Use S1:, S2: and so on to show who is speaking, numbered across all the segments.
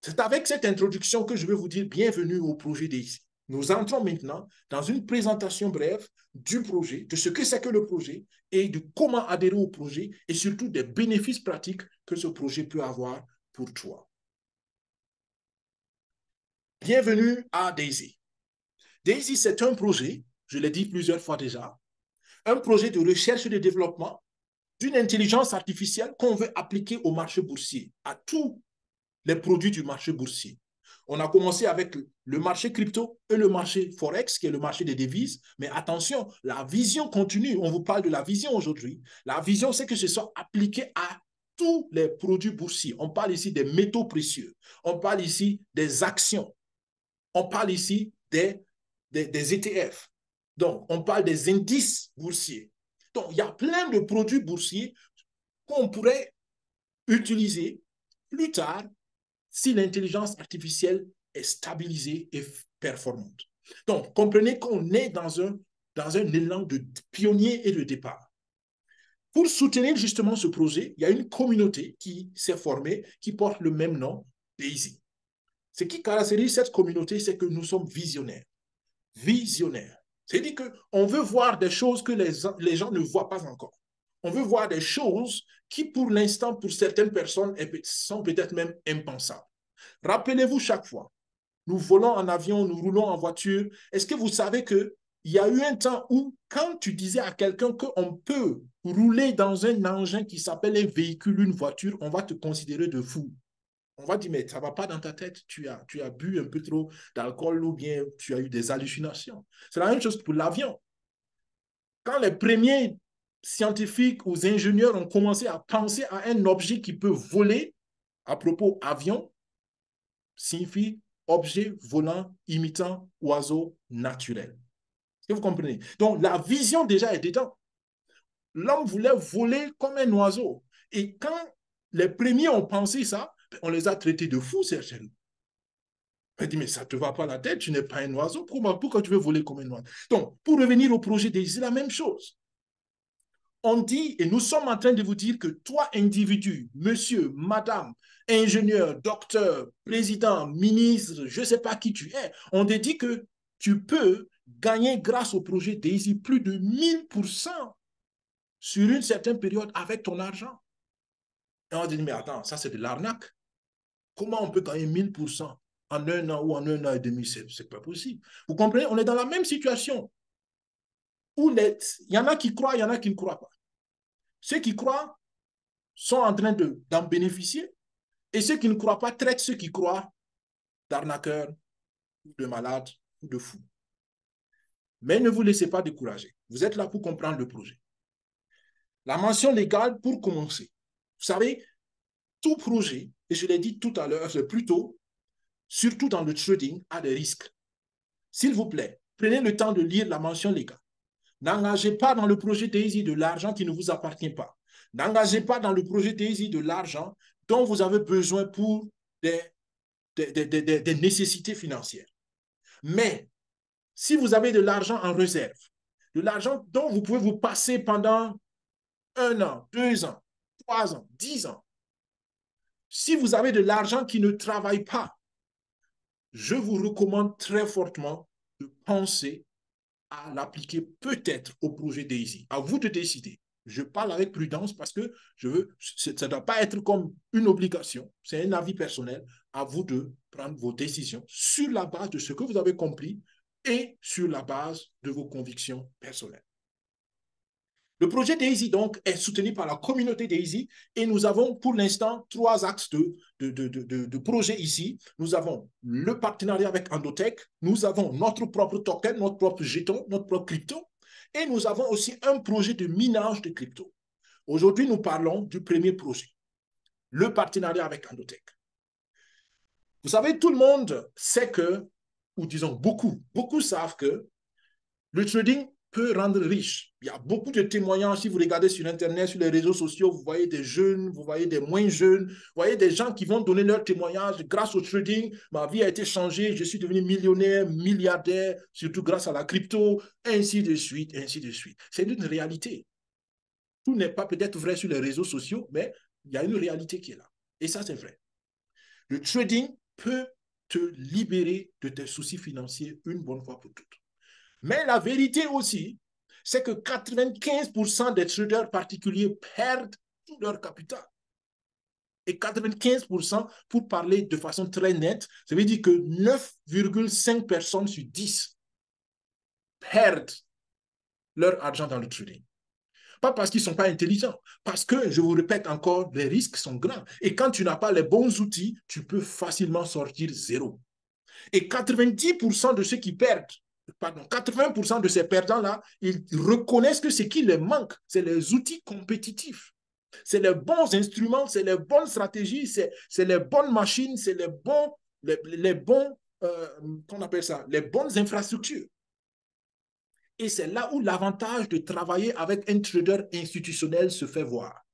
S1: C'est avec cette introduction que je vais vous dire bienvenue au projet DAISY. Nous entrons maintenant dans une présentation brève du projet, de ce que c'est que le projet et de comment adhérer au projet et surtout des bénéfices pratiques que ce projet peut avoir pour toi. Bienvenue à DAISY. DAISY, c'est un projet, je l'ai dit plusieurs fois déjà, un projet de recherche et de développement d'une intelligence artificielle qu'on veut appliquer au marché boursier, à tous les produits du marché boursier. On a commencé avec le marché crypto et le marché Forex, qui est le marché des devises. Mais attention, la vision continue. On vous parle de la vision aujourd'hui. La vision, c'est que ce soit appliqué à tous les produits boursiers. On parle ici des métaux précieux. On parle ici des actions. On parle ici des ETF. Donc, on parle des indices boursiers. Donc, il y a plein de produits boursiers qu'on pourrait utiliser plus tard si l'intelligence artificielle est stabilisée et performante. Donc, comprenez qu'on est dans un élan de pionnier et de départ. Pour soutenir justement ce projet, il y a une communauté qui s'est formée, qui porte le même nom, DAISY. Ce qui caractérise cette communauté, c'est que nous sommes visionnaires. Visionnaires. C'est-à-dire qu'on veut voir des choses que les gens ne voient pas encore. On veut voir des choses qui, pour l'instant, pour certaines personnes, sont peut-être même impensables. Rappelez-vous chaque fois, nous volons en avion, nous roulons en voiture. Est-ce que vous savez qu'il y a eu un temps où, quand tu disais à quelqu'un qu'on peut rouler dans un engin qui s'appelle un véhicule, une voiture, on va te considérer de fou. On va dire, mais ça ne va pas dans ta tête, tu as bu un peu trop d'alcool ou bien tu as eu des hallucinations. C'est la même chose pour l'avion. Quand les premiers scientifiques ou ingénieurs ont commencé à penser à un objet qui peut voler, à propos avion, signifie objet volant imitant oiseau naturel. Est-ce que vous comprenez? Donc, la vision déjà est dedans. L'homme voulait voler comme un oiseau. Et quand les premiers ont pensé ça, on les a traités de fous, certainement. On dit, mais ça ne te va pas la tête, tu n'es pas un oiseau. Pourquoi tu veux voler comme un oiseau? Donc, pour revenir au projet DAISY, c'est la même chose. On dit, et nous sommes en train de vous dire que toi, individu, monsieur, madame, ingénieur, docteur, président, ministre, je ne sais pas qui tu es, on te dit que tu peux gagner grâce au projet DAISY plus de 1000% sur une certaine période avec ton argent. Et on dit, mais attends, ça c'est de l'arnaque. Comment on peut gagner 1000% en un an ou en un an et demi? C'est pas possible. Vous comprenez? On est dans la même situation où il y en a qui croient, il y en a qui ne croient pas. Ceux qui croient sont en train d'en bénéficier et ceux qui ne croient pas traitent ceux qui croient d'arnaqueurs, de malades ou de fous. Mais ne vous laissez pas décourager. Vous êtes là pour comprendre le projet. La mention légale pour commencer. Vous savez, tout projet, et je l'ai dit tout à l'heure, c'est plutôt, surtout dans le trading, a des risques. S'il vous plaît, prenez le temps de lire la mention légale. N'engagez pas dans le projet DAISY de l'argent qui ne vous appartient pas. N'engagez pas dans le projet DAISY de l'argent dont vous avez besoin pour des nécessités financières. Mais si vous avez de l'argent en réserve, de l'argent dont vous pouvez vous passer pendant 1 an, 2 ans, 3 ans, 10 ans, si vous avez de l'argent qui ne travaille pas, je vous recommande très fortement de penser à l'appliquer peut-être au projet DAISY. À vous de décider. Je parle avec prudence parce que ça ne doit pas être comme une obligation, c'est un avis personnel. À vous de prendre vos décisions sur la base de ce que vous avez compris et sur la base de vos convictions personnelles. Le projet DAISY, donc, est soutenu par la communauté DAISY et nous avons pour l'instant 3 axes de projet ici. Nous avons le partenariat avec Endotech, nous avons notre propre token, notre propre jeton, notre propre crypto et nous avons aussi un projet de minage de crypto. Aujourd'hui, nous parlons du premier projet, le partenariat avec Endotech. Vous savez, tout le monde sait que, ou disons beaucoup savent que le trading peut rendre riche. Il y a beaucoup de témoignages. Si vous regardez sur Internet, sur les réseaux sociaux, vous voyez des jeunes, vous voyez des moins jeunes, vous voyez des gens qui vont donner leur témoignage. Grâce au trading, ma vie a été changée, je suis devenu millionnaire, milliardaire, surtout grâce à la crypto, ainsi de suite, ainsi de suite. C'est une réalité. Tout n'est pas peut-être vrai sur les réseaux sociaux, mais il y a une réalité qui est là. Et ça, c'est vrai. Le trading peut te libérer de tes soucis financiers une bonne fois pour toutes. Mais la vérité aussi, c'est que 95% des traders particuliers perdent tout leur capital. Et 95%, pour parler de façon très nette, ça veut dire que 9,5 personnes sur 10 perdent leur argent dans le trading. Pas parce qu'ils ne sont pas intelligents, parce que, je vous répète encore, les risques sont grands. Et quand tu n'as pas les bons outils, tu peux facilement sortir zéro. Et 90% de ceux qui perdent, pardon, 80% de ces perdants-là, ils reconnaissent que ce qui leur manque, c'est les outils compétitifs. C'est les bons instruments, c'est les bonnes stratégies, c'est les bonnes machines, c'est les bons, qu'on appelle ça, les bonnes infrastructures. Et c'est là où l'avantage de travailler avec un trader institutionnel se fait voir.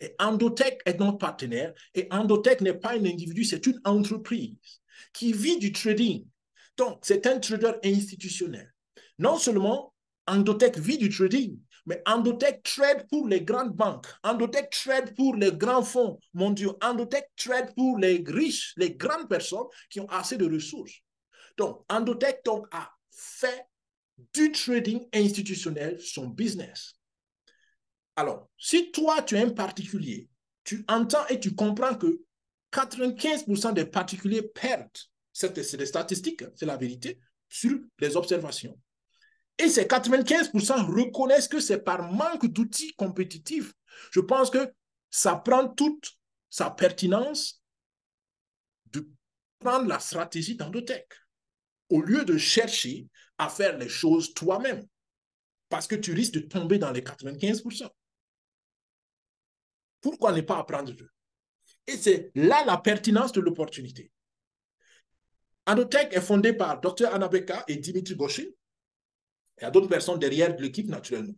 S1: Et Endotech est notre partenaire. Et Endotech n'est pas un individu, c'est une entreprise qui vit du trading. Donc, c'est un trader institutionnel. Non seulement Endotech vit du trading, mais Endotech trade pour les grandes banques. Endotech trade pour les grands fonds mondiaux. Endotech trade pour les riches, les grandes personnes qui ont assez de ressources. Donc, Endotech a fait du trading institutionnel son business. Alors, si toi, tu es un particulier, tu entends et tu comprends que 95% des particuliers perdent, c'est des statistiques, c'est la vérité, sur les observations. Et ces 95% reconnaissent que c'est par manque d'outils compétitifs. Je pense que ça prend toute sa pertinence de prendre la stratégie d'Endotech au lieu de chercher à faire les choses toi-même. Parce que tu risques de tomber dans les 95%. Pourquoi ne pas apprendre d'eux? Et c'est là la pertinence de l'opportunité. Endotech est fondé par Dr. Anna Beka et Dimitri Goshin. Il y a d'autres personnes derrière l'équipe, naturellement.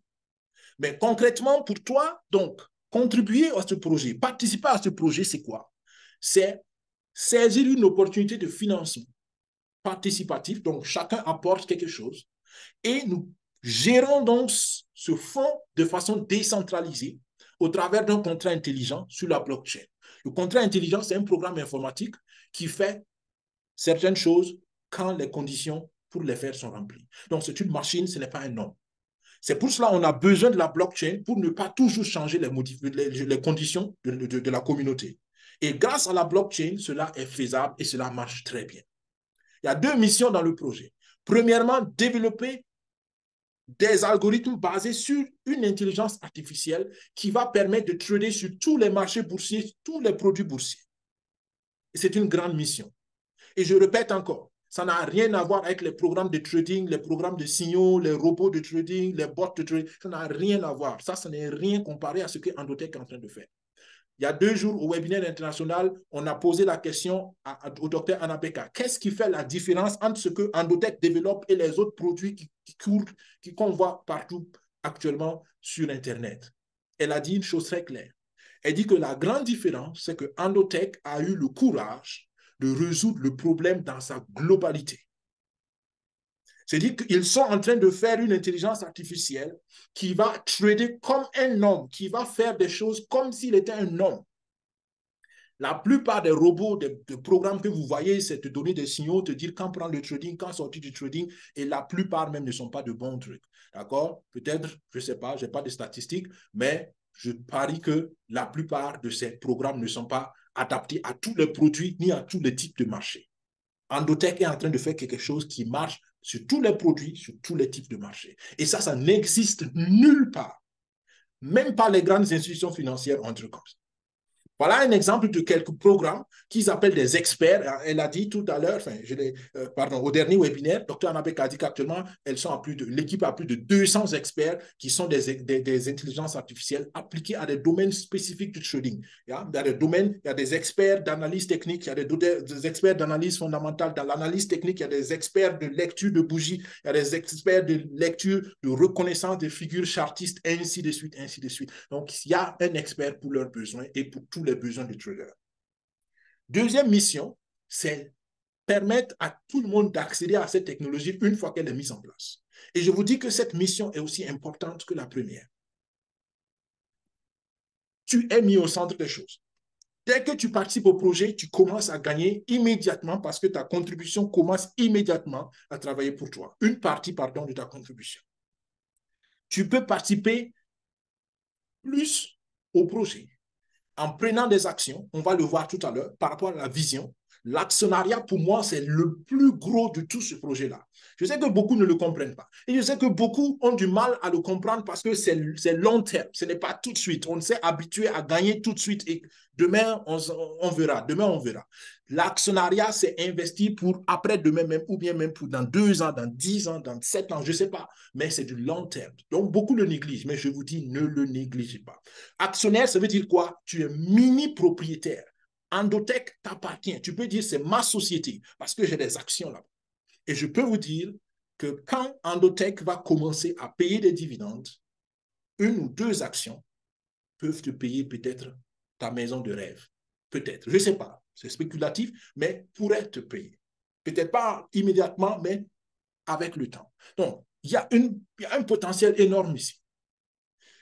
S1: Mais concrètement, pour toi, donc, contribuer à ce projet, participer à ce projet, c'est quoi? C'est saisir une opportunité de financement participatif, donc chacun apporte quelque chose, et nous gérons donc ce fonds de façon décentralisée au travers d'un contrat intelligent sur la blockchain. Le contrat intelligent, c'est un programme informatique qui fait certaines choses quand les conditions pour les faire sont remplies. Donc, c'est une machine, ce n'est pas un homme. C'est pour cela qu'on a besoin de la blockchain pour ne pas toujours changer les conditions de la communauté. Et grâce à la blockchain, cela est faisable et cela marche très bien. Il y a deux missions dans le projet. Premièrement, développer des algorithmes basés sur une intelligence artificielle qui va permettre de trader sur tous les marchés boursiers, tous les produits boursiers. Et c'est une grande mission. Et je répète encore, ça n'a rien à voir avec les programmes de trading, les programmes de signaux, les robots de trading, les bots de trading. Ça n'a rien à voir. Ça n'est rien comparé à ce que Endotech est en train de faire. Il y a 2 jours, au webinaire international, on a posé la question au docteur Anna Beka. Qu'est-ce qui fait la différence entre ce que Endotech développe et les autres produits qu'on voit partout actuellement sur Internet? Elle a dit une chose très claire. Elle dit que la grande différence, c'est que Endotech a eu le courage de résoudre le problème dans sa globalité. C'est-à-dire qu'ils sont en train de faire une intelligence artificielle qui va trader comme un homme, qui va faire des choses comme s'il était un homme. La plupart des robots, des programmes que vous voyez, c'est te donner des signaux, te dire quand prendre le trading, quand sortir du trading, et la plupart même ne sont pas de bons trucs. D'accord? Peut-être, je ne sais pas, je n'ai pas de statistiques, mais je parie que la plupart de ces programmes ne sont pas adaptés à tous les produits ni à tous les types de marchés. Endotech est en train de faire quelque chose qui marche sur tous les produits, sur tous les types de marchés. Et ça n'existe nulle part. Même pas les grandes institutions financières ont comme ça. Voilà un exemple de quelques programmes qu'ils appellent des experts. Elle a dit tout à l'heure, au dernier webinaire, Dr. Anabek a dit qu'actuellement, l'équipe a plus de 200 experts qui sont des intelligences artificielles appliquées à des domaines spécifiques du trading. Il y a des domaines, il y a des experts d'analyse technique, il y a des experts d'analyse fondamentale. Dans l'analyse technique, il y a des experts de lecture de bougies, il y a des experts de lecture, de reconnaissance des figures chartistes, ainsi de suite, ainsi de suite. Donc, il y a un expert pour leurs besoins et pour tous les besoins du trader. Deuxième mission, c'est permettre à tout le monde d'accéder à cette technologie une fois qu'elle est mise en place. Et je vous dis que cette mission est aussi importante que la première. Tu es mis au centre des choses. Dès que tu participes au projet, tu commences à gagner immédiatement parce que ta contribution commence immédiatement à travailler pour toi. Une partie, pardon, de ta contribution. Tu peux participer plus au projet en prenant des actions, on va le voir tout à l'heure, par rapport à la vision. L'actionnariat, pour moi, c'est le plus gros de tout ce projet-là. Je sais que beaucoup ne le comprennent pas. Et je sais que beaucoup ont du mal à le comprendre parce que c'est long terme. Ce n'est pas tout de suite. On s'est habitué à gagner tout de suite et demain, on verra. Demain, on verra. L'actionnariat, c'est investir pour après-demain même, ou bien même pour dans 2 ans, dans 10 ans, dans 7 ans, je ne sais pas. Mais c'est du long terme. Donc, beaucoup le négligent. Mais je vous dis, ne le négligez pas. Actionnaire, ça veut dire quoi? Tu es mini-propriétaire. Endotech t'appartient. Tu peux dire, c'est ma société parce que j'ai des actions là. Et je peux vous dire que quand Endotech va commencer à payer des dividendes, 1 ou 2 actions peuvent te payer peut-être ta maison de rêve. Peut-être, je ne sais pas, c'est spéculatif, mais pourrait te payer. Peut-être pas immédiatement, mais avec le temps. Donc, il y a un potentiel énorme ici.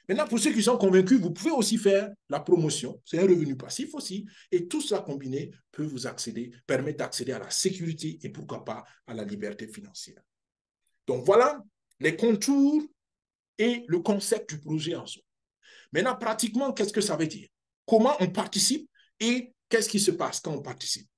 S1: Maintenant, pour ceux qui sont convaincus, vous pouvez aussi faire la promotion. C'est un revenu passif aussi. Et tout ça combiné peut vous permettre d'accéder à la sécurité et pourquoi pas à la liberté financière. Donc voilà les contours et le concept du projet en soi. Maintenant, pratiquement, qu'est-ce que ça veut dire? Comment on participe et qu'est-ce qui se passe quand on participe?